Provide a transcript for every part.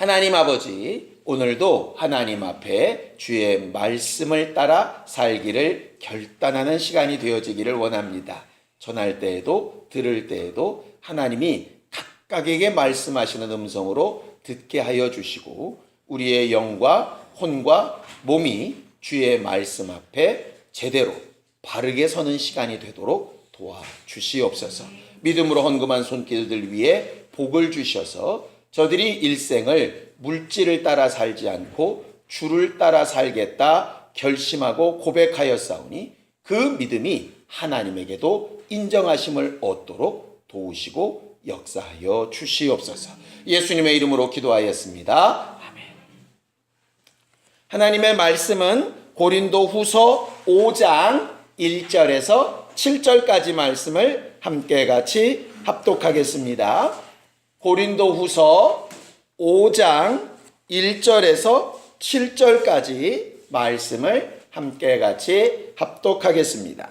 하나님 아버지, 오늘도 하나님 앞에 주의 말씀을 따라 살기를 결단하는 시간이 되어지기를 원합니다. 전할 때에도 들을 때에도 하나님이 각각에게 말씀하시는 음성으로 듣게 하여 주시고 우리의 영과 혼과 몸이 주의 말씀 앞에 제대로 바르게 서는 시간이 되도록 도와주시옵소서. 믿음으로 헌금한 손길들 위에 복을 주셔서 저들이 일생을 물질을 따라 살지 않고 주를 따라 살겠다 결심하고 고백하였사오니 그 믿음이 하나님에게도 인정하심을 얻도록 도우시고 역사하여 주시옵소서. 예수님의 이름으로 기도하였습니다. 아멘. 하나님의 말씀은 고린도 후서 5장 1절에서 7절까지 말씀을 함께 같이 합독하겠습니다. 고린도 후서 5장 1절에서 7절까지 말씀을 함께 같이 합독하겠습니다.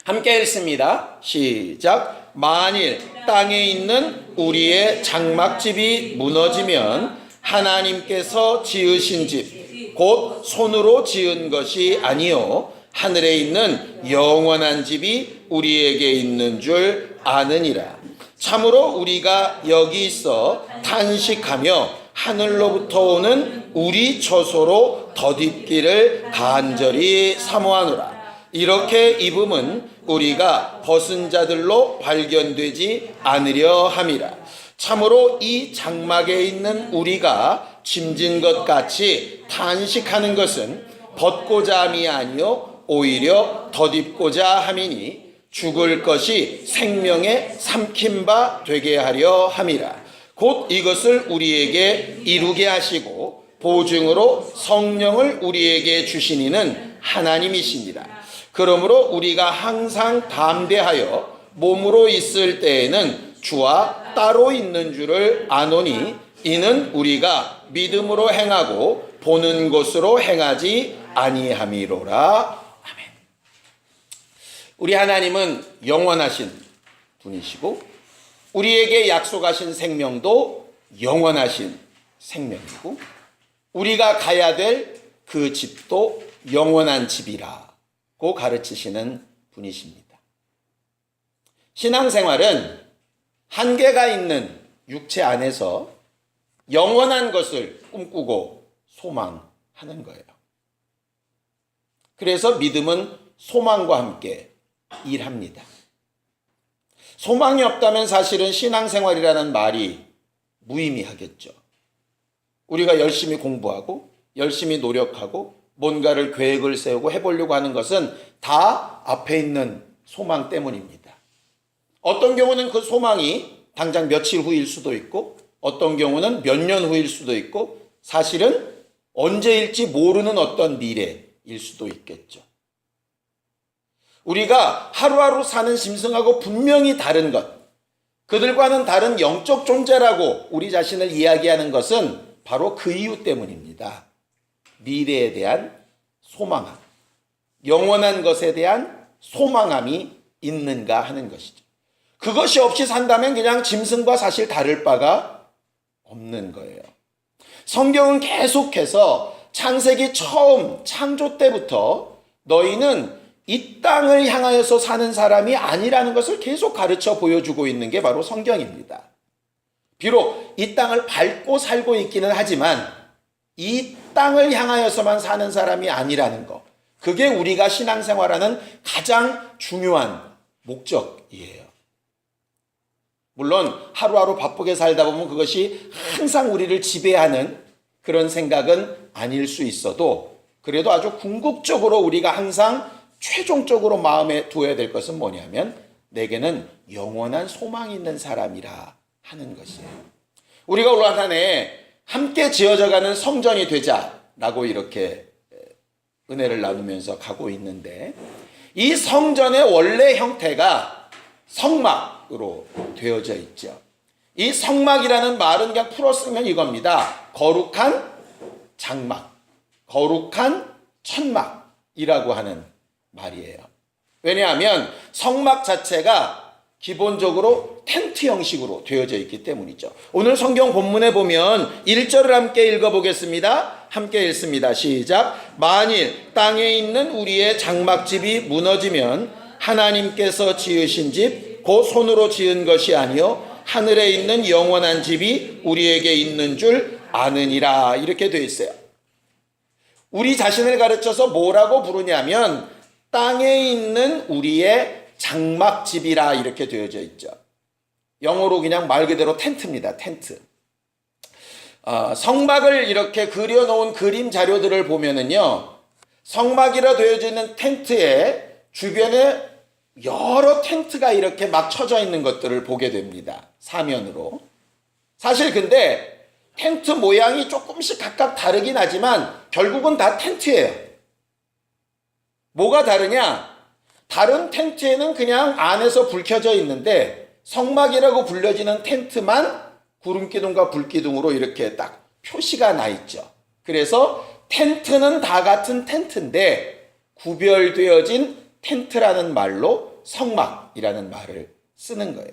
함께 읽습니다. 시작. 만일 땅에 있는 우리의 장막집이 무너지면 하나님께서 지으신 집, 곧 손으로 지은 것이 아니요 하늘에 있는 영원한 집이 우리에게 있는 줄 아느니라. 참으로 우리가 여기 있어 탄식하며 하늘로부터 오는 우리 처소로 덧입기를 간절히 사모하노라. 이렇게 입음은 우리가 벗은 자들로 발견되지 않으려 함이라. 참으로 이 장막에 있는 우리가 짐진 것 같이 탄식하는 것은 벗고자 함이 아니요 오히려 덧입고자 함이니 죽을 것이 생명에 삼킨 바 되게 하려 함이라. 곧 이것을 우리에게 이루게 하시고 보증으로 성령을 우리에게 주시니는 하나님이시니라. 그러므로 우리가 항상 담대하여 몸으로 있을 때에는 주와 따로 있는 줄을 아노니 이는 우리가 믿음으로 행하고 보는 것으로 행하지 아니함이로라. 아멘. 우리 하나님은 영원하신 분이시고 우리에게 약속하신 생명도 영원하신 생명이고 우리가 가야 될 그 집도 영원한 집이라고 가르치시는 분이십니다. 신앙생활은 한계가 있는 육체 안에서 영원한 것을 꿈꾸고 소망하는 거예요. 그래서 믿음은 소망과 함께 일합니다. 소망이 없다면 사실은 신앙생활이라는 말이 무의미하겠죠. 우리가 열심히 공부하고 열심히 노력하고 뭔가를 계획을 세우고 해보려고 하는 것은 다 앞에 있는 소망 때문입니다. 어떤 경우는 그 소망이 당장 며칠 후일 수도 있고 어떤 경우는 몇 년 후일 수도 있고 사실은 언제일지 모르는 어떤 미래일 수도 있겠죠. 우리가 하루하루 사는 짐승하고 분명히 다른 것, 그들과는 다른 영적 존재라고 우리 자신을 이야기하는 것은 바로 그 이유 때문입니다. 미래에 대한 소망함, 영원한 것에 대한 소망함이 있는가 하는 것이죠. 그것이 없이 산다면 그냥 짐승과 사실 다를 바가 없는 거예요. 성경은 계속해서 창세기 처음 창조 때부터 너희는 이 땅을 향하여서 사는 사람이 아니라는 것을 계속 가르쳐 보여주고 있는 게 바로 성경입니다. 비록 이 땅을 밟고 살고 있기는 하지만 이 땅을 향하여서만 사는 사람이 아니라는 것, 그게 우리가 신앙생활하는 가장 중요한 목적이에요. 물론 하루하루 바쁘게 살다 보면 그것이 항상 우리를 지배하는 그런 생각은 아닐 수 있어도 그래도 아주 궁극적으로 우리가 항상 최종적으로 마음에 두어야 될 것은 뭐냐면 내게는 영원한 소망이 있는 사람이라 하는 것이에요. 우리가 올 한 해 함께 지어져가는 성전이 되자라고 이렇게 은혜를 나누면서 가고 있는데 이 성전의 원래 형태가 성막으로 되어져 있죠. 이 성막이라는 말은 그냥 풀어 쓰면 이겁니다. 거룩한 장막, 거룩한 천막이라고 하는 말이에요. 왜냐하면 성막 자체가 기본적으로 텐트 형식으로 되어져 있기 때문이죠. 오늘 성경 본문에 보면 1절을 함께 읽어보겠습니다. 함께 읽습니다. 시작. 만일 땅에 있는 우리의 장막집이 무너지면 하나님께서 지으신 집 곧 손으로 지은 것이 아니요 하늘에 있는 영원한 집이 우리에게 있는 줄 아느니라. 이렇게 되어 있어요. 우리 자신을 가르쳐서 뭐라고 부르냐면 땅에 있는 우리의 장막집이라 이렇게 되어져 있죠. 영어로 그냥 말 그대로 텐트입니다. 텐트. 성막을 이렇게 그려놓은 그림 자료들을 보면은요, 성막이라 되어져 있는 텐트에 주변에 여러 텐트가 이렇게 막 쳐져 있는 것들을 보게 됩니다. 사면으로. 사실 근데 텐트 모양이 조금씩 각각 다르긴 하지만 결국은 다 텐트예요. 뭐가 다르냐? 다른 텐트에는 그냥 안에서 불 켜져 있는데 성막이라고 불려지는 텐트만 구름기둥과 불기둥으로 이렇게 딱 표시가 나 있죠. 그래서 텐트는 다 같은 텐트인데 구별되어진 텐트라는 말로 성막이라는 말을 쓰는 거예요.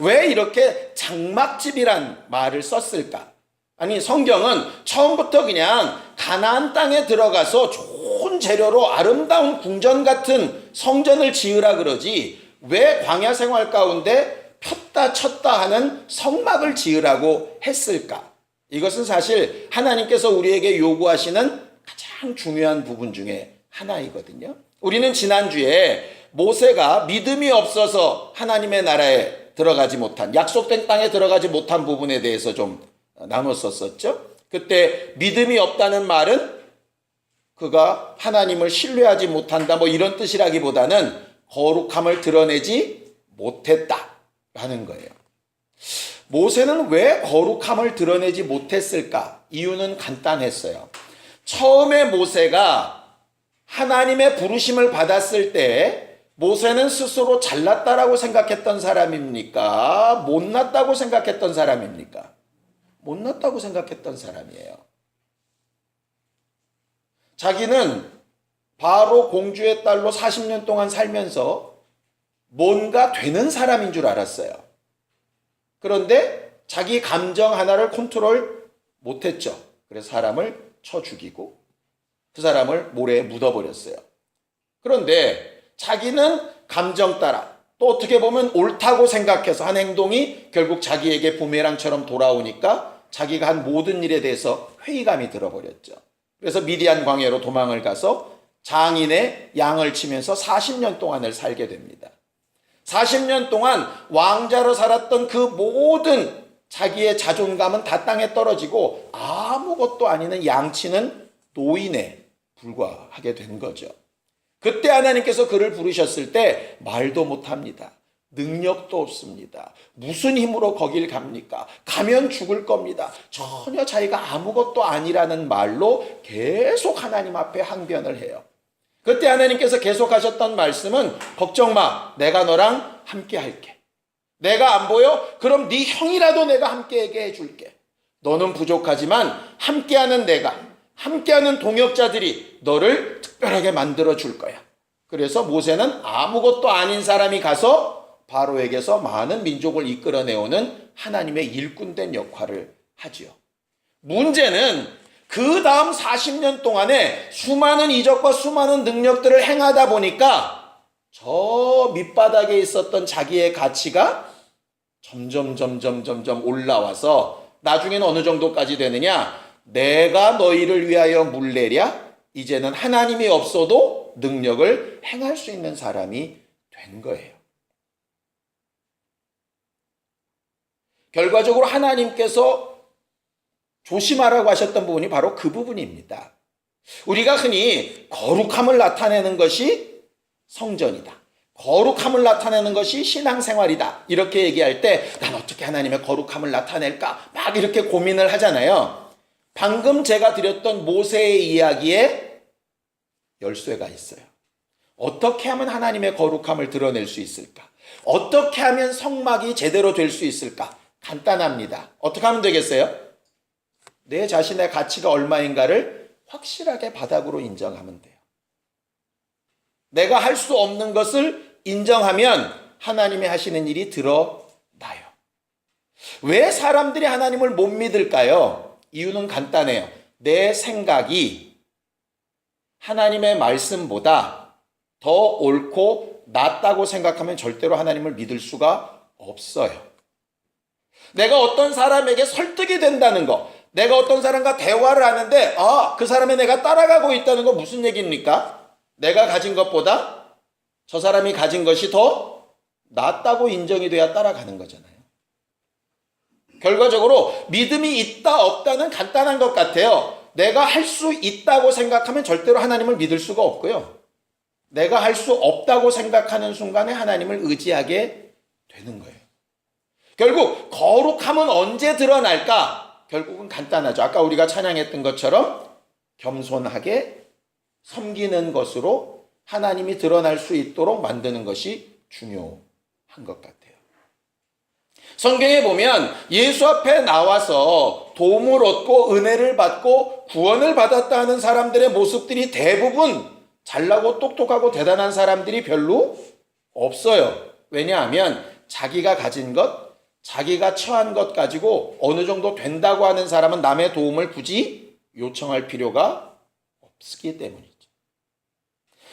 왜 이렇게 장막집이란 말을 썼을까? 아니, 성경은 처음부터 그냥 가나안 땅에 들어가서 좋은 재료로 아름다운 궁전 같은 성전을 지으라 그러지 왜 광야 생활 가운데 폈다 쳤다 하는 성막을 지으라고 했을까? 이것은 사실 하나님께서 우리에게 요구하시는 가장 중요한 부분 중에 하나이거든요. 우리는 지난주에 모세가 믿음이 없어서 하나님의 나라에 들어가지 못한, 약속된 땅에 들어가지 못한 부분에 대해서 좀 나눴었죠. 그때 믿음이 없다는 말은 그가 하나님을 신뢰하지 못한다 뭐 이런 뜻이라기보다는 거룩함을 드러내지 못했다라는 거예요. 모세는 왜 거룩함을 드러내지 못했을까? 이유는 간단했어요. 처음에 모세가 하나님의 부르심을 받았을 때 모세는 스스로 잘났다라고 생각했던 사람입니까? 못났다고 생각했던 사람입니까? 못났다고 생각했던 사람이에요. 자기는 바로 공주의 딸로 40년 동안 살면서 뭔가 되는 사람인 줄 알았어요. 그런데 자기 감정 하나를 컨트롤 못했죠. 그래서 사람을 쳐 죽이고 그 사람을 모래에 묻어버렸어요. 그런데 자기는 감정 따라 또 어떻게 보면 옳다고 생각해서 한 행동이 결국 자기에게 부메랑처럼 돌아오니까 자기가 한 모든 일에 대해서 회의감이 들어버렸죠. 그래서 미디안 광야로 도망을 가서 장인의 양을 치면서 40년 동안을 살게 됩니다. 40년 동안 왕자로 살았던 그 모든 자기의 자존감은 다 땅에 떨어지고 아무것도 아니는 양치는 노인에 불과하게 된 거죠. 그때 하나님께서 그를 부르셨을 때 말도 못합니다. 능력도 없습니다. 무슨 힘으로 거길 갑니까? 가면 죽을 겁니다. 전혀 자기가 아무것도 아니라는 말로 계속 하나님 앞에 항변을 해요. 그때 하나님께서 계속 하셨던 말씀은 걱정 마. 내가 너랑 함께 할게. 내가 안 보여? 그럼 네 형이라도 내가 함께하게 해줄게. 너는 부족하지만 함께하는 내가, 함께하는 동역자들이 너를 특별하게 만들어 줄 거야. 그래서 모세는 아무것도 아닌 사람이 가서 바로에게서 많은 민족을 이끌어내오는 하나님의 일꾼된 역할을 하지요. 문제는 그 다음 40년 동안에 수많은 이적과 수많은 능력들을 행하다 보니까 저 밑바닥에 있었던 자기의 가치가 점점 올라와서 나중에는 어느 정도까지 되느냐? 내가 너희를 위하여 물내랴? 이제는 하나님이 없어도 능력을 행할 수 있는 사람이 된 거예요. 결과적으로 하나님께서 조심하라고 하셨던 부분이 바로 그 부분입니다. 우리가 흔히 거룩함을 나타내는 것이 성전이다. 거룩함을 나타내는 것이 신앙생활이다. 이렇게 얘기할 때 난 어떻게 하나님의 거룩함을 나타낼까? 막 이렇게 고민을 하잖아요. 방금 제가 드렸던 모세의 이야기에 열쇠가 있어요. 어떻게 하면 하나님의 거룩함을 드러낼 수 있을까? 어떻게 하면 성막이 제대로 될 수 있을까? 간단합니다. 어떻게 하면 되겠어요? 내 자신의 가치가 얼마인가를 확실하게 바닥으로 인정하면 돼요. 내가 할 수 없는 것을 인정하면 하나님이 하시는 일이 드러나요. 왜 사람들이 하나님을 못 믿을까요? 이유는 간단해요. 내 생각이 하나님의 말씀보다 더 옳고 낫다고 생각하면 절대로 하나님을 믿을 수가 없어요. 내가 어떤 사람에게 설득이 된다는 거, 내가 어떤 사람과 대화를 하는데 그 사람의 내가 따라가고 있다는 거 무슨 얘기입니까? 내가 가진 것보다 저 사람이 가진 것이 더 낫다고 인정이 돼야 따라가는 거잖아요. 결과적으로 믿음이 있다 없다는 간단한 것 같아요. 내가 할 수 있다고 생각하면 절대로 하나님을 믿을 수가 없고요. 내가 할 수 없다고 생각하는 순간에 하나님을 의지하게 되는 거예요. 결국 거룩함은 언제 드러날까? 결국은 간단하죠. 아까 우리가 찬양했던 것처럼 겸손하게 섬기는 것으로 하나님이 드러날 수 있도록 만드는 것이 중요한 것 같아요. 성경에 보면 예수 앞에 나와서 도움을 얻고 은혜를 받고 구원을 받았다 하는 사람들의 모습들이 대부분 잘나고 똑똑하고 대단한 사람들이 별로 없어요. 왜냐하면 자기가 가진 것, 자기가 처한 것 가지고 어느 정도 된다고 하는 사람은 남의 도움을 굳이 요청할 필요가 없기 때문이죠.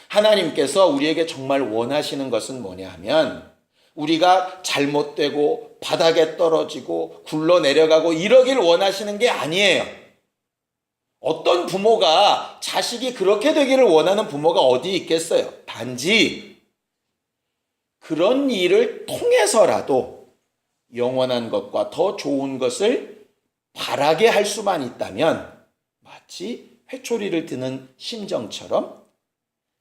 하나님께서 우리에게 정말 원하시는 것은 뭐냐 하면 우리가 잘못되고 바닥에 떨어지고 굴러내려가고 이러길 원하시는 게 아니에요. 어떤 부모가 자식이 그렇게 되기를 원하는 부모가 어디 있겠어요? 단지 그런 일을 통해서라도 영원한 것과 더 좋은 것을 바라게 할 수만 있다면 마치 회초리를 드는 심정처럼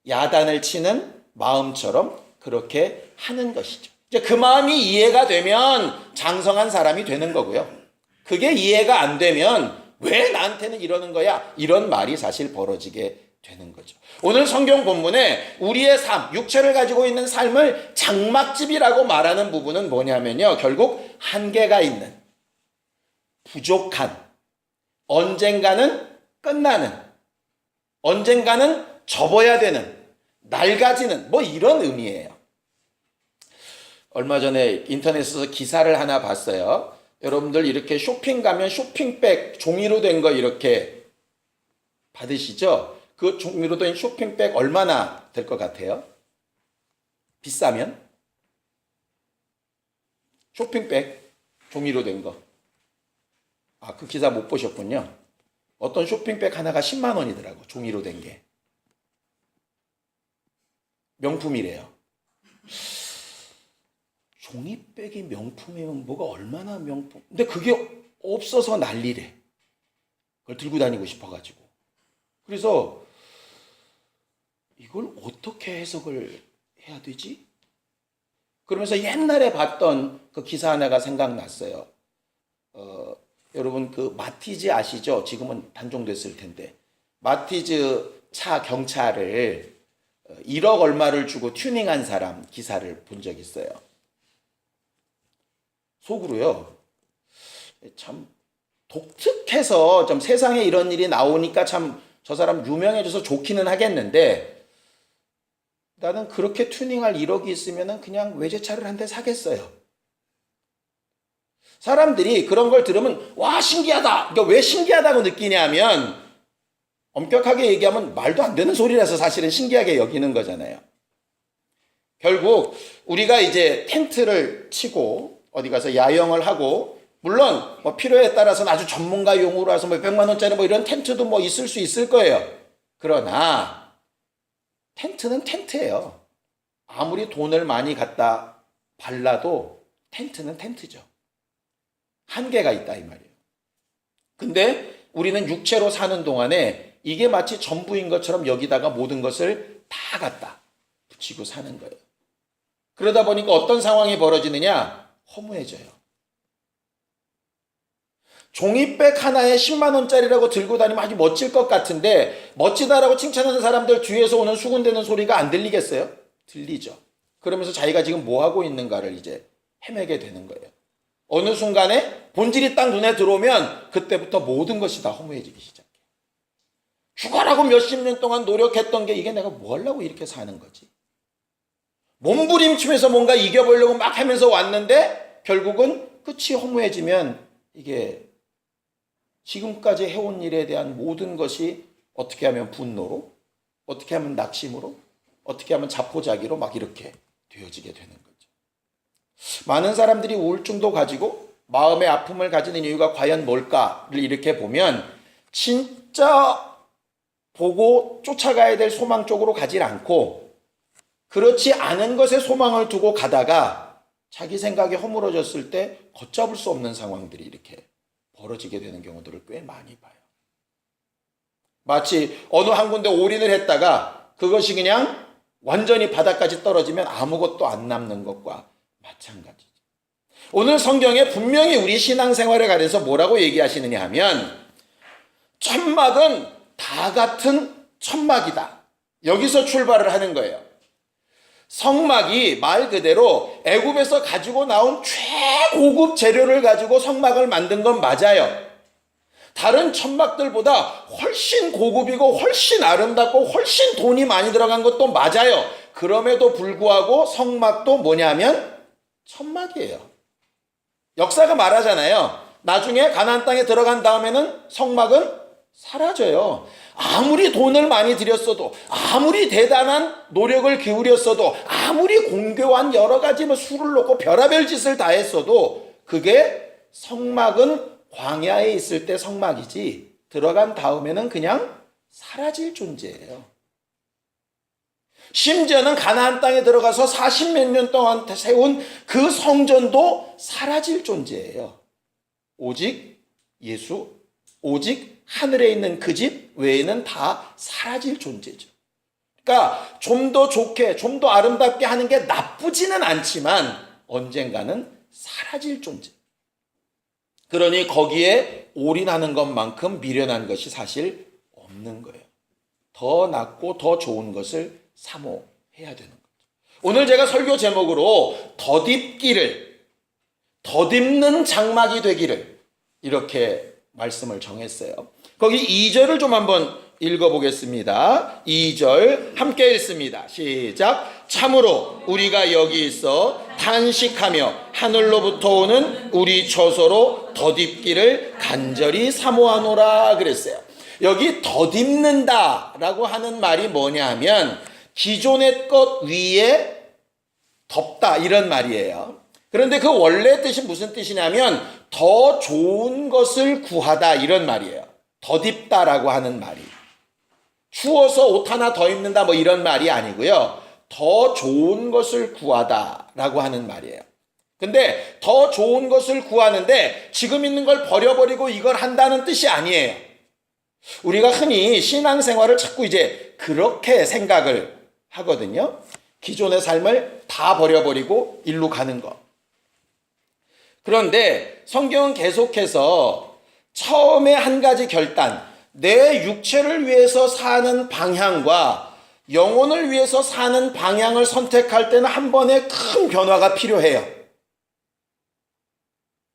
야단을 치는 마음처럼 그렇게 하는 것이죠. 이제 그 마음이 이해가 되면 장성한 사람이 되는 거고요. 그게 이해가 안 되면 왜 나한테는 이러는 거야? 이런 말이 사실 벌어지게 되는 거죠. 오늘 성경 본문에 우리의 삶, 육체를 가지고 있는 삶을 장막집이라고 말하는 부분은 뭐냐면요. 결국 한계가 있는, 부족한, 언젠가는 끝나는, 언젠가는 접어야 되는, 낡아지는 뭐 이런 의미예요. 얼마 전에 인터넷에서 기사를 하나 봤어요. 여러분들 이렇게 쇼핑 가면 쇼핑백 종이로 된 거 이렇게 받으시죠? 그 종이로 된 쇼핑백 얼마나 될 것 같아요? 비싸면? 쇼핑백 종이로 된 거. 그 기사 못 보셨군요. 어떤 쇼핑백 하나가 10만 원이더라고. 종이로 된 게. 명품이래요. 종이백이 명품이면 뭐가 얼마나 명품. 근데 그게 없어서 난리래. 그걸 들고 다니고 싶어가지고. 그래서 이걸 어떻게 해석을 해야 되지? 그러면서 옛날에 봤던 그 기사 하나가 생각났어요. 여러분 그 마티즈 아시죠? 지금은 단종됐을 텐데. 마티즈 차 경차를 1억 얼마를 주고 튜닝한 사람 기사를 본 적 있어요. 속으로요. 참 독특해서 좀 세상에 이런 일이 나오니까 참 저 사람 유명해져서 좋기는 하겠는데 나는 그렇게 튜닝할 1억이 있으면 그냥 외제차를 한 대 사겠어요. 사람들이 그런 걸 들으면 와 신기하다. 그러니까 왜 신기하다고 느끼냐면 엄격하게 얘기하면 말도 안 되는 소리라서 사실은 신기하게 여기는 거잖아요. 결국 우리가 이제 텐트를 치고 어디 가서 야영을 하고 물론 뭐 필요에 따라서는 아주 전문가용으로 해서 뭐 100만 원짜리 뭐 이런 텐트도 뭐 있을 수 있을 거예요. 그러나 텐트는 텐트예요. 아무리 돈을 많이 갖다 발라도 텐트는 텐트죠. 한계가 있다 이 말이에요. 근데 우리는 육체로 사는 동안에 이게 마치 전부인 것처럼 여기다가 모든 것을 다 갖다 붙이고 사는 거예요. 그러다 보니까 어떤 상황이 벌어지느냐? 허무해져요. 종이백 하나에 10만 원짜리라고 들고 다니면 아주 멋질 것 같은데 멋지다라고 칭찬하는 사람들 뒤에서 오는 수군대는 소리가 안 들리겠어요? 들리죠. 그러면서 자기가 지금 뭐 하고 있는가를 이제 헤매게 되는 거예요. 어느 순간에 본질이 딱 눈에 들어오면 그때부터 모든 것이 다 허무해지기 시작해요. 죽어라고 몇십 년 동안 노력했던 게 이게 내가 뭐 하려고 이렇게 사는 거지? 몸부림치면서 뭔가 이겨보려고 막 하면서 왔는데 결국은 끝이 허무해지면 이게 지금까지 해온 일에 대한 모든 것이 어떻게 하면 분노로, 어떻게 하면 낙심으로, 어떻게 하면 자포자기로 막 이렇게 되어지게 되는 거죠. 많은 사람들이 우울증도 가지고 마음의 아픔을 가지는 이유가 과연 뭘까를 이렇게 보면 진짜 보고 쫓아가야 될 소망 쪽으로 가지 않고 그렇지 않은 것에 소망을 두고 가다가 자기 생각이 허물어졌을 때 걷잡을 수 없는 상황들이 이렇게 벌어지게 되는 경우들을 꽤 많이 봐요. 마치 어느 한 군데 올인을 했다가 그것이 그냥 완전히 바닥까지 떨어지면 아무것도 안 남는 것과 마찬가지죠. 오늘 성경에 분명히 우리 신앙생활에 관해서 뭐라고 얘기하시느냐 하면 천막은 다 같은 천막이다. 여기서 출발을 하는 거예요. 성막이 말 그대로 애굽에서 가지고 나온 최고급 재료를 가지고 성막을 만든 건 맞아요. 다른 천막들보다 훨씬 고급이고 훨씬 아름답고 훨씬 돈이 많이 들어간 것도 맞아요. 그럼에도 불구하고 성막도 뭐냐면 천막이에요. 역사가 말하잖아요. 나중에 가나안 땅에 들어간 다음에는 성막은 사라져요. 아무리 돈을 많이 들였어도, 아무리 대단한 노력을 기울였어도, 아무리 공교한 여러 가지 수를 놓고 별의별 짓을 다 했어도 그게 성막은 광야에 있을 때 성막이지 들어간 다음에는 그냥 사라질 존재예요. 심지어는 가나안 땅에 들어가서 40몇 년 동안 세운 그 성전도 사라질 존재예요. 오직 예수, 오직 하늘에 있는 그 집 외에는 다 사라질 존재죠. 그러니까 좀 더 좋게, 좀 더 아름답게 하는 게 나쁘지는 않지만 언젠가는 사라질 존재. 그러니 거기에 올인하는 것만큼 미련한 것이 사실 없는 거예요. 더 낫고 더 좋은 것을 사모해야 되는 거죠. 오늘 제가 설교 제목으로 덧입는 장막이 되기를 이렇게 말씀을 정했어요. 거기 2절을 좀 한번 읽어보겠습니다. 2절 함께 읽습니다. 시작. 참으로 우리가 여기 있어 탄식하며 하늘로부터 오는 우리 처소로 덧입기를 간절히 사모하노라 그랬어요. 여기 덧입는다라고 하는 말이 뭐냐 하면 기존의 것 위에 덮다 이런 말이에요. 그런데 그 원래 뜻이 무슨 뜻이냐면 더 좋은 것을 구하다 이런 말이에요. 덧입다라고 하는 말이. 추워서 옷 하나 더 입는다 뭐 이런 말이 아니고요. 더 좋은 것을 구하다라고 하는 말이에요. 근데 더 좋은 것을 구하는데 지금 있는 걸 버려버리고 이걸 한다는 뜻이 아니에요. 우리가 흔히 신앙생활을 자꾸 이제 그렇게 생각을 하거든요. 기존의 삶을 다 버려버리고 일로 가는 것. 그런데 성경은 계속해서 처음에 한 가지 결단, 내 육체를 위해서 사는 방향과 영혼을 위해서 사는 방향을 선택할 때는 한 번의 큰 변화가 필요해요.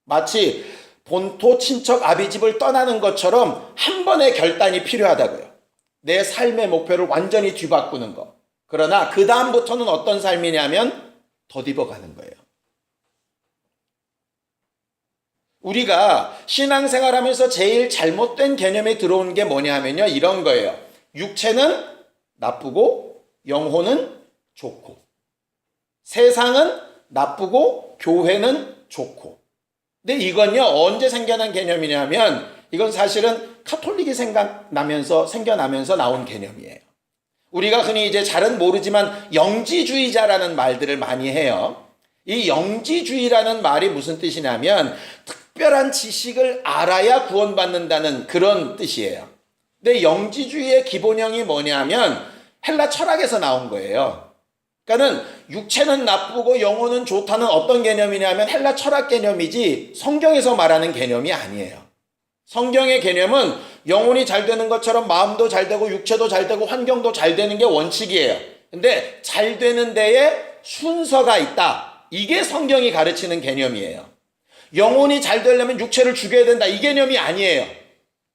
마치 본토 친척 아비집을 떠나는 것처럼 한 번의 결단이 필요하다고요. 내 삶의 목표를 완전히 뒤바꾸는 것. 그러나 그 다음부터는 어떤 삶이냐면 덧입어가는 거예요. 우리가 신앙생활하면서 제일 잘못된 개념에 들어온 게 뭐냐면요. 이런 거예요. 육체는 나쁘고 영혼은 좋고 세상은 나쁘고 교회는 좋고. 근데 이건요. 언제 생겨난 개념이냐면 이건 사실은 카톨릭이 생겨나면서 나온 개념이에요. 우리가 흔히 이제 잘은 모르지만 영지주의자라는 말들을 많이 해요. 이 영지주의라는 말이 무슨 뜻이냐면 특별한 지식을 알아야 구원받는다는 그런 뜻이에요. 근데 영지주의의 기본형이 뭐냐면 헬라 철학에서 나온 거예요. 그러니까는 육체는 나쁘고 영혼은 좋다는 어떤 개념이냐면 헬라 철학 개념이지 성경에서 말하는 개념이 아니에요. 성경의 개념은 영혼이 잘 되는 것처럼 마음도 잘 되고 육체도 잘 되고 환경도 잘 되는 게 원칙이에요. 근데 잘 되는 데에 순서가 있다. 이게 성경이 가르치는 개념이에요. 영혼이 잘 되려면 육체를 죽여야 된다. 이 개념이 아니에요.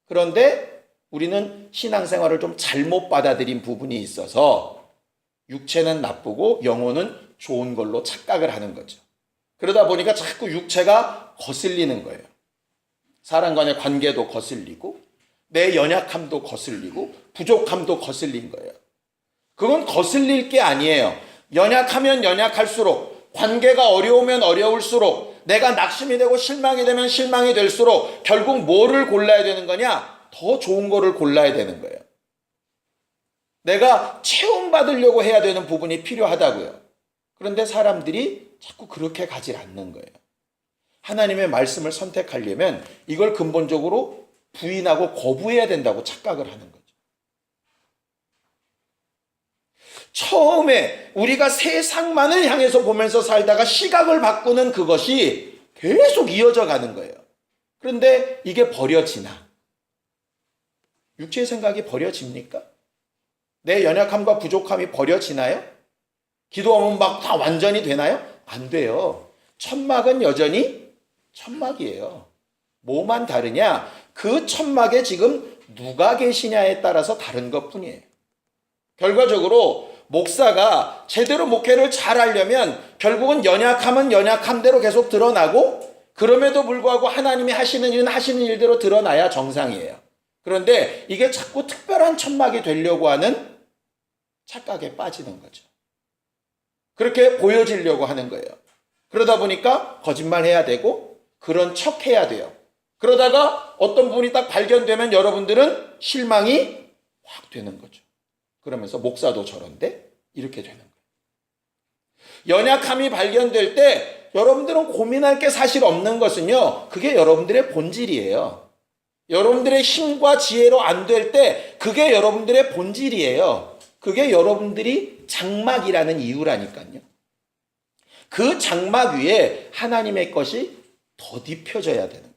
그런데 우리는 신앙생활을 좀 잘못 받아들인 부분이 있어서 육체는 나쁘고 영혼은 좋은 걸로 착각을 하는 거죠. 그러다 보니까 자꾸 육체가 거슬리는 거예요. 사람 간의 관계도 거슬리고 내 연약함도 거슬리고 부족함도 거슬린 거예요. 그건 거슬릴 게 아니에요. 연약하면 연약할수록, 관계가 어려우면 어려울수록, 내가 낙심이 되고 실망이 되면 실망이 될수록 결국 뭐를 골라야 되는 거냐? 더 좋은 거를 골라야 되는 거예요. 내가 체험받으려고 해야 되는 부분이 필요하다고요. 그런데 사람들이 자꾸 그렇게 가질 않는 거예요. 하나님의 말씀을 선택하려면 이걸 근본적으로 부인하고 거부해야 된다고 착각을 하는 거죠. 처음에 우리가 세상만을 향해서 보면서 살다가 시각을 바꾸는 그것이 계속 이어져 가는 거예요. 그런데 이게 버려지나? 육체의 생각이 버려집니까? 내 연약함과 부족함이 버려지나요? 기도하면 막 다 완전히 되나요? 안 돼요. 천막은 여전히 천막이에요. 뭐만 다르냐? 그 천막에 지금 누가 계시냐에 따라서 다른 것뿐이에요. 결과적으로 목사가 제대로 목회를 잘 하려면 결국은 연약함은 연약함대로 계속 드러나고, 그럼에도 불구하고 하나님이 하시는 일은 하시는 일대로 드러나야 정상이에요. 그런데 이게 자꾸 특별한 천막이 되려고 하는 착각에 빠지는 거죠. 그렇게 보여지려고 하는 거예요. 그러다 보니까 거짓말해야 되고 그런 척 해야 돼요. 그러다가 어떤 분이 딱 발견되면 여러분들은 실망이 확 되는 거죠. 그러면서 목사도 저런데? 이렇게 되는 거예요. 연약함이 발견될 때 여러분들은 고민할 게 사실 없는 것은요, 그게 여러분들의 본질이에요. 여러분들의 힘과 지혜로 안 될 때 그게 여러분들의 본질이에요. 그게 여러분들이 장막이라는 이유라니까요. 그 장막 위에 하나님의 것이 덧입혀져야 되는 거예요.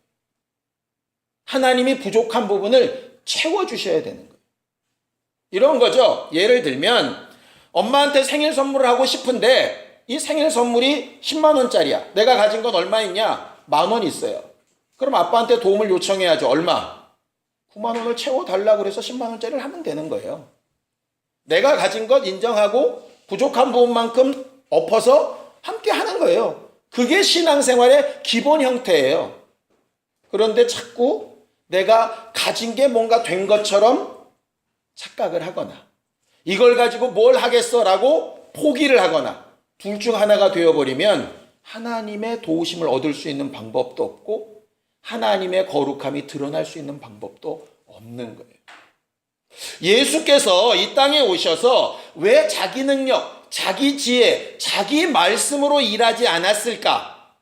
하나님이 부족한 부분을 채워주셔야 되는 거예요. 이런 거죠. 예를 들면 엄마한테 생일 선물을 하고 싶은데 이 생일 선물이 10만 원짜리야. 내가 가진 건 얼마 있냐? 10,000원 있어요. 그럼 아빠한테 도움을 요청해야죠. 얼마? 9만 원을 채워달라고 해서 10만 원짜리를 하면 되는 거예요. 내가 가진 것 인정하고 부족한 부분만큼 엎어서 함께 하는 거예요. 그게 신앙생활의 기본 형태예요. 그런데 자꾸 내가 가진 게 뭔가 된 것처럼 착각을 하거나 이걸 가지고 뭘 하겠어라고 포기를 하거나 둘 중 하나가 되어버리면 하나님의 도우심을 얻을 수 있는 방법도 없고 하나님의 거룩함이 드러날 수 있는 방법도 없는 거예요. 예수께서 이 땅에 오셔서 왜 자기 능력, 자기 지혜, 자기 말씀으로 일하지 않았을까?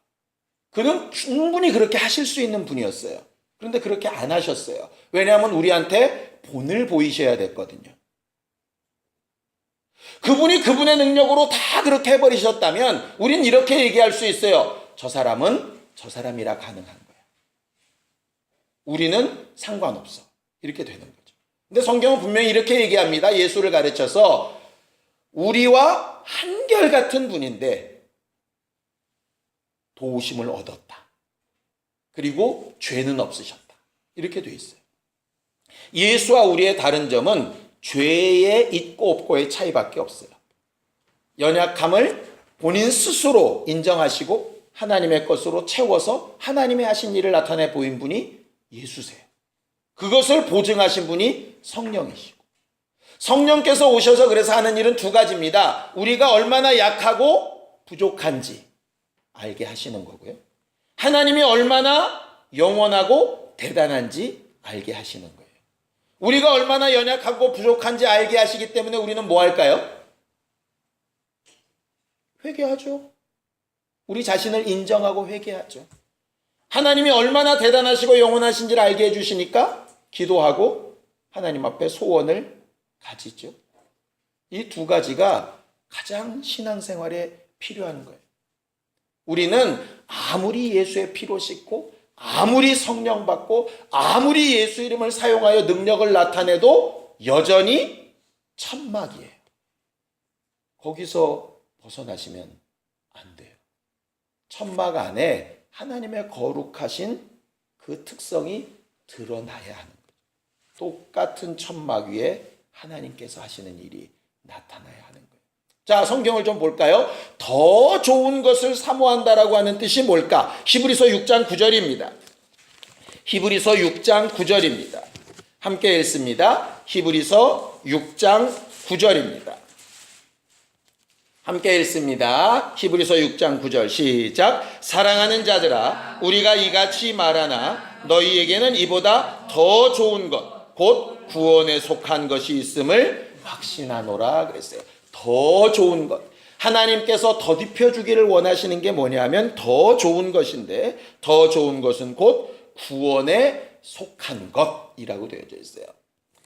그는 충분히 그렇게 하실 수 있는 분이었어요. 그런데 그렇게 안 하셨어요. 왜냐하면 우리한테 본을 보이셔야 됐거든요. 그분이 그분의 능력으로 다 그렇게 해버리셨다면 우린 이렇게 얘기할 수 있어요. 저 사람은 저 사람이라 가능한 거야. 우리는 상관없어. 이렇게 되는 거죠. 근데 성경은 분명히 이렇게 얘기합니다. 예수를 가르쳐서 우리와 한결같은 분인데 도우심을 얻었다. 그리고 죄는 없으셨다. 이렇게 돼 있어요. 예수와 우리의 다른 점은 죄의 있고 없고의 차이밖에 없어요. 연약함을 본인 스스로 인정하시고 하나님의 것으로 채워서 하나님이 하신 일을 나타내 보인 분이 예수세요. 그것을 보증하신 분이 성령이시고, 성령께서 오셔서 그래서 하는 일은 두 가지입니다. 우리가 얼마나 약하고 부족한지 알게 하시는 거고요. 하나님이 얼마나 영원하고 대단한지 알게 하시는 거예요. 우리가 얼마나 연약하고 부족한지 알게 하시기 때문에 우리는 뭐 할까요? 회개하죠. 우리 자신을 인정하고 회개하죠. 하나님이 얼마나 대단하시고 영원하신지를 알게 해주시니까 기도하고 하나님 앞에 소원을 가지죠. 이 두 가지가 가장 신앙생활에 필요한 거예요. 우리는 아무리 예수의 피로 씻고 아무리 성령 받고 아무리 예수 이름을 사용하여 능력을 나타내도 여전히 천막이에요. 거기서 벗어나시면 안 돼요. 천막 안에 하나님의 거룩하신 그 특성이 드러나야 하는 거죠. 똑같은 천막 위에 하나님께서 하시는 일이 나타나야 하는 거예요. 자, 성경을 좀 볼까요? 더 좋은 것을 사모한다라고 하는 뜻이 뭘까? 히브리서 6장 9절입니다. 히브리서 6장 9절입니다. 함께 읽습니다. 히브리서 6장 9절입니다. 함께 읽습니다. 히브리서 6장 9절 시작. 사랑하는 자들아 우리가 이같이 말하나 너희에게는 이보다 더 좋은 것 곧 구원에 속한 것이 있음을 확신하노라 그랬어요. 더 좋은 것. 하나님께서 더딥혀 주기를 원하시는 게 뭐냐면 더 좋은 것인데 더 좋은 것은 곧 구원에 속한 것이라고 되어져 있어요.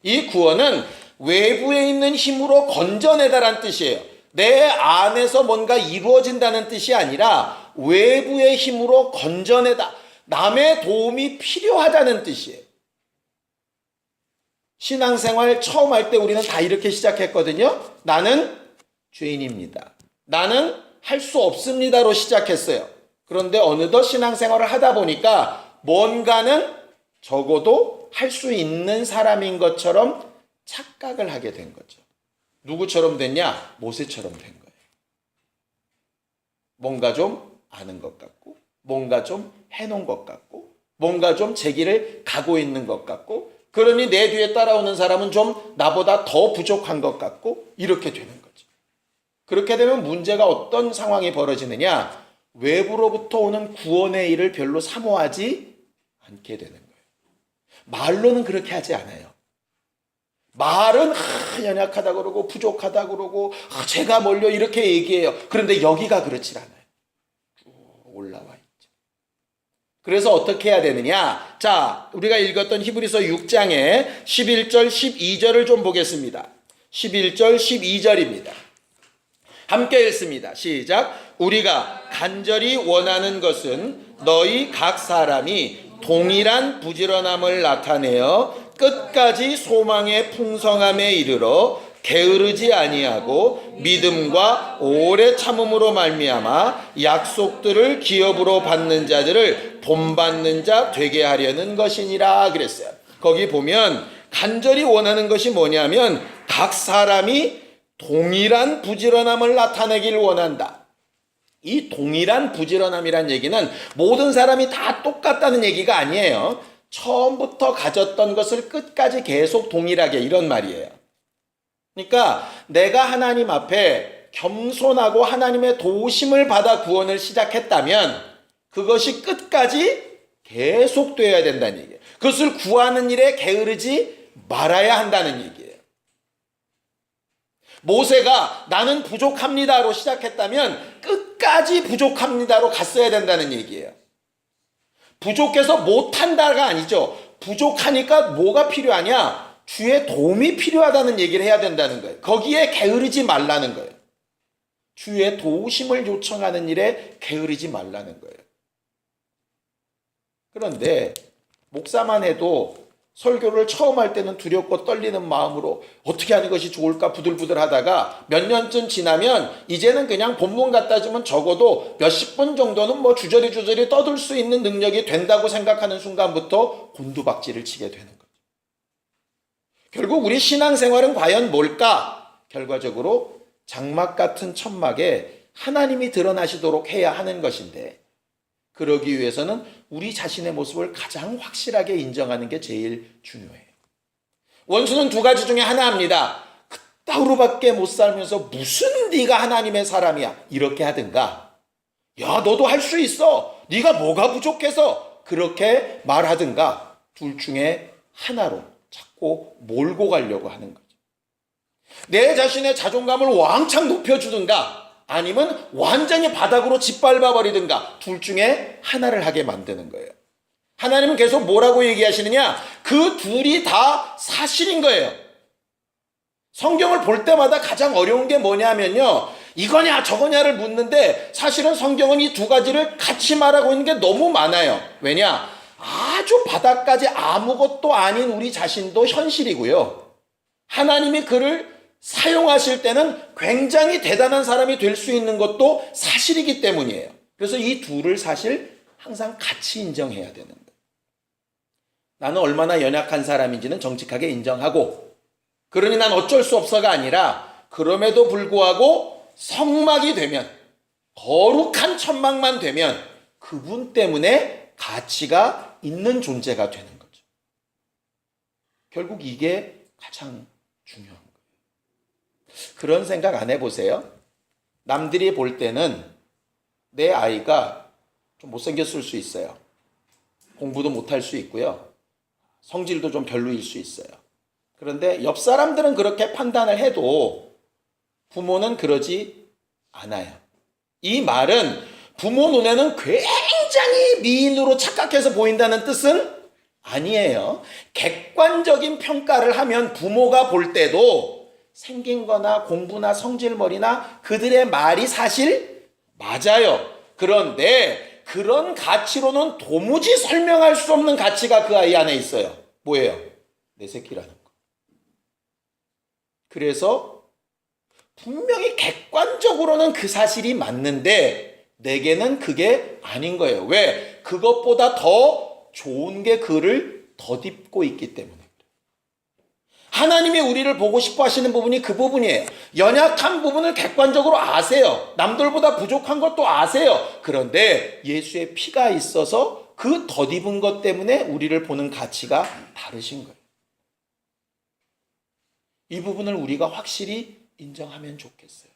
이 구원은 외부에 있는 힘으로 건져내다란 뜻이에요. 내 안에서 뭔가 이루어진다는 뜻이 아니라 외부의 힘으로 건져내다. 남의 도움이 필요하다는 뜻이에요. 신앙생활 처음 할 때 우리는 다 이렇게 시작했거든요. 나는 죄인입니다. 나는 할 수 없습니다로 시작했어요. 그런데 어느덧 신앙생활을 하다 보니까 뭔가는 적어도 할 수 있는 사람인 것처럼 착각을 하게 된 거죠. 누구처럼 됐냐? 모세처럼 된 거예요. 뭔가 좀 아는 것 같고, 뭔가 좀 해놓은 것 같고, 뭔가 좀 제 길을 가고 있는 것 같고, 그러니 내 뒤에 따라오는 사람은 좀 나보다 더 부족한 것 같고, 이렇게 되는 거죠. 그렇게 되면 문제가 어떤 상황이 벌어지느냐? 외부로부터 오는 구원의 일을 별로 사모하지 않게 되는 거예요. 말로는 그렇게 하지 않아요. 말은 연약하다 그러고 부족하다 그러고 제가 뭘요 이렇게 얘기해요. 그런데 여기가 그렇지 않아요. 쭉 올라와 있죠. 그래서 어떻게 해야 되느냐? 자, 우리가 읽었던 히브리서 6장의 11절 12절을 좀 보겠습니다. 11절 12절입니다. 함께 읽습니다. 시작. 우리가 간절히 원하는 것은 너희 각 사람이 동일한 부지런함을 나타내어 끝까지 소망의 풍성함에 이르러 게으르지 아니하고 믿음과 오래 참음으로 말미암아 약속들을 기업으로 받는 자들을 본받는 자 되게 하려는 것이니라 그랬어요. 거기 보면 간절히 원하는 것이 뭐냐면 각 사람이 동일한 부지런함을 나타내기를 원한다. 이 동일한 부지런함이란 얘기는 모든 사람이 다 똑같다는 얘기가 아니에요. 처음부터 가졌던 것을 끝까지 계속 동일하게 이런 말이에요. 그러니까 내가 하나님 앞에 겸손하고 하나님의 도우심을 받아 구원을 시작했다면 그것이 끝까지 계속되어야 된다는 얘기예요. 그것을 구하는 일에 게으르지 말아야 한다는 얘기예요. 모세가 나는 부족합니다로 시작했다면 끝까지 부족합니다로 갔어야 된다는 얘기예요. 부족해서 못한다가 아니죠. 부족하니까 뭐가 필요하냐? 주의 도움이 필요하다는 얘기를 해야 된다는 거예요. 거기에 게으르지 말라는 거예요. 주의 도우심을 요청하는 일에 게으르지 말라는 거예요. 그런데 목사만 해도 설교를 처음 할 때는 두렵고 떨리는 마음으로 어떻게 하는 것이 좋을까 부들부들 하다가 몇 년쯤 지나면 이제는 그냥 본문 갖다 주면 적어도 몇십 분 정도는 뭐 주저리 떠들 수 있는 능력이 된다고 생각하는 순간부터 곤두박질을 치게 되는 거죠. 결국 우리 신앙생활은 과연 뭘까? 결과적으로 장막 같은 천막에 하나님이 드러나시도록 해야 하는 것인데 그러기 위해서는 우리 자신의 모습을 가장 확실하게 인정하는 게 제일 중요해요. 원수는 두 가지 중에 하나입니다. 그따위로밖에 못 살면서 무슨 네가 하나님의 사람이야 이렇게 하든가 야 너도 할 수 있어 네가 뭐가 부족해서 그렇게 말하든가 둘 중에 하나로 자꾸 몰고 가려고 하는 거죠. 내 자신의 자존감을 왕창 높여주든가 아니면 완전히 바닥으로 짓밟아 버리든가 둘 중에 하나를 하게 만드는 거예요. 하나님은 계속 뭐라고 얘기하시느냐? 그 둘이 다 사실인 거예요. 성경을 볼 때마다 가장 어려운 게 뭐냐면요. 이거냐 저거냐를 묻는데 사실은 성경은 이 두 가지를 같이 말하고 있는 게 너무 많아요. 왜냐? 아주 바닥까지 아무것도 아닌 우리 자신도 현실이고요. 하나님이 그를 사용하실 때는 굉장히 대단한 사람이 될 수 있는 것도 사실이기 때문이에요. 그래서 이 둘을 사실 항상 같이 인정해야 되는 거예요. 나는 얼마나 연약한 사람인지는 정직하게 인정하고 그러니 난 어쩔 수 없어가 아니라 그럼에도 불구하고 성막이 되면, 거룩한 천막만 되면 그분 때문에 가치가 있는 존재가 되는 거죠. 결국 이게 가장 중요한 거예요. 그런 생각 안 해보세요? 남들이 볼 때는 내 아이가 좀 못생겼을 수 있어요. 공부도 못할 수 있고요. 성질도 좀 별로일 수 있어요. 그런데 옆 사람들은 그렇게 판단을 해도 부모는 그러지 않아요. 이 말은 부모 눈에는 굉장히 미인으로 착각해서 보인다는 뜻은 아니에요. 객관적인 평가를 하면 부모가 볼 때도 생긴 거나 공부나 성질머리나 그들의 말이 사실 맞아요. 그런데 그런 가치로는 도무지 설명할 수 없는 가치가 그 아이 안에 있어요. 뭐예요? 내 새끼라는 거. 그래서 분명히 객관적으로는 그 사실이 맞는데 내게는 그게 아닌 거예요. 왜? 그것보다 더 좋은 게 그를 덧입고 있기 때문에. 하나님이 우리를 보고 싶어 하시는 부분이 그 부분이에요. 연약한 부분을 객관적으로 아세요. 남들보다 부족한 것도 아세요. 그런데 예수의 피가 있어서 그 덧입은 것 때문에 우리를 보는 가치가 다르신 거예요. 이 부분을 우리가 확실히 인정하면 좋겠어요.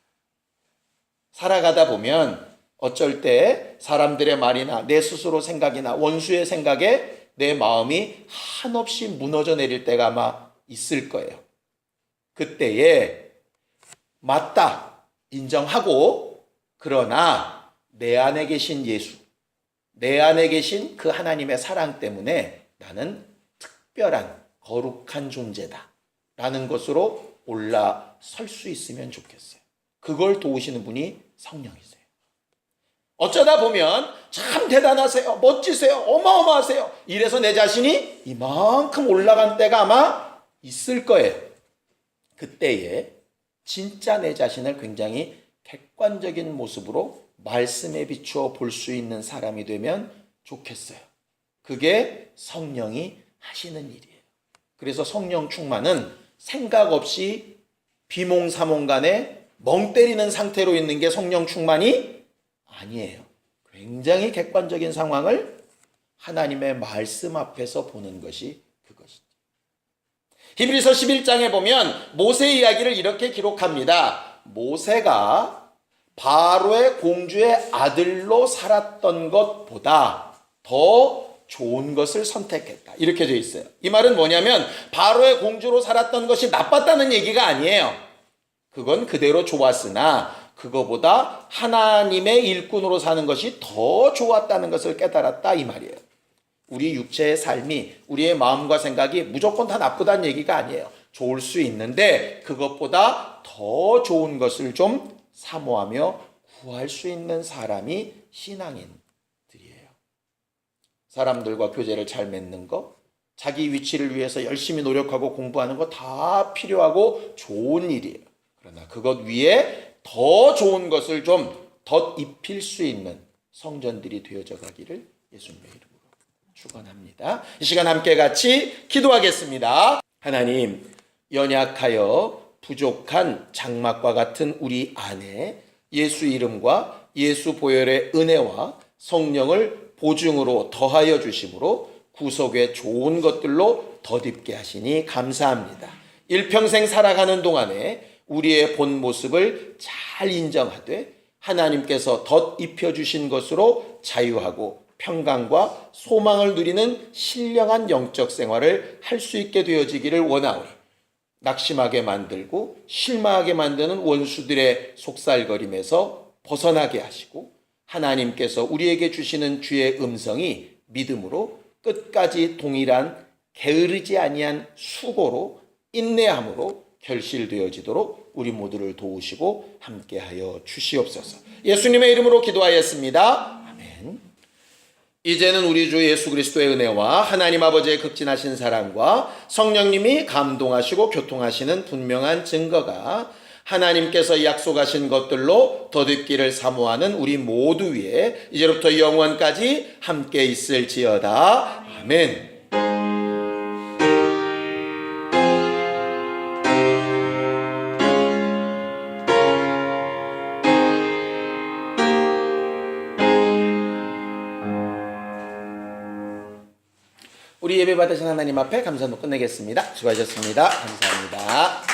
살아가다 보면 어쩔 때 사람들의 말이나 내 스스로 생각이나 원수의 생각에 내 마음이 한없이 무너져 내릴 때가 아마 있을 거예요. 그때에 맞다 인정하고, 그러나 내 안에 계신 예수, 내 안에 계신 그 하나님의 사랑 때문에 나는 특별한 거룩한 존재다 라는 것으로 올라설 수 있으면 좋겠어요. 그걸 도우시는 분이 성령이세요. 어쩌다 보면 참 대단하세요, 멋지세요, 어마어마하세요, 이래서 내 자신이 이만큼 올라간 때가 아마 있을 거예요. 그때에 진짜 내 자신을 굉장히 객관적인 모습으로 말씀에 비추어 볼 수 있는 사람이 되면 좋겠어요. 그게 성령이 하시는 일이에요. 그래서 성령 충만은 생각 없이 비몽사몽간에 멍 때리는 상태로 있는 게 성령 충만이 아니에요. 굉장히 객관적인 상황을 하나님의 말씀 앞에서 보는 것이 그것이죠. 히브리서 11장에 보면 모세 이야기를 이렇게 기록합니다. 모세가 바로의 공주의 아들로 살았던 것보다 더 좋은 것을 선택했다. 이렇게 되어 있어요. 이 말은 뭐냐면 바로의 공주로 살았던 것이 나빴다는 얘기가 아니에요. 그건 그대로 좋았으나 그거보다 하나님의 일꾼으로 사는 것이 더 좋았다는 것을 깨달았다, 이 말이에요. 우리 육체의 삶이, 우리의 마음과 생각이 무조건 다 나쁘다는 얘기가 아니에요. 좋을 수 있는데 그것보다 더 좋은 것을 좀 사모하며 구할 수 있는 사람이 신앙인들이에요. 사람들과 교제를 잘 맺는 것, 자기 위치를 위해서 열심히 노력하고 공부하는 거 다 필요하고 좋은 일이에요. 그러나 그것 위에 더 좋은 것을 좀 덧입힐 수 있는 성전들이 되어져 가기를 예수님의 이름으로 축원합니다. 이 시간 함께 같이 기도하겠습니다. 하나님, 연약하여 부족한 장막과 같은 우리 안에 예수 이름과 예수 보혈의 은혜와 성령을 보증으로 더하여 주심으로 구속의 좋은 것들로 덧입게 하시니 감사합니다. 일평생 살아가는 동안에 우리의 본 모습을 잘 인정하되 하나님께서 덧입혀 주신 것으로 자유하고 평강과 소망을 누리는 신령한 영적 생활을 할 수 있게 되어지기를 원하오니 낙심하게 만들고 실망하게 만드는 원수들의 속살거림에서 벗어나게 하시고 하나님께서 우리에게 주시는 주의 음성이 믿음으로 끝까지 동일한 게으르지 아니한 수고로 인내함으로 결실되어지도록 우리 모두를 도우시고 함께하여 주시옵소서. 예수님의 이름으로 기도하였습니다. 아멘. 이제는 우리 주 예수 그리스도의 은혜와 하나님 아버지의 극진하신 사랑과 성령님이 감동하시고 교통하시는 분명한 증거가 하나님께서 약속하신 것들로 덧입기를 사모하는 우리 모두 위에 이제부터 영원까지 함께 있을지어다. 아멘. 우리 예배 받으신 하나님 앞에 감사로 끝내겠습니다. 수고하셨습니다. 감사합니다.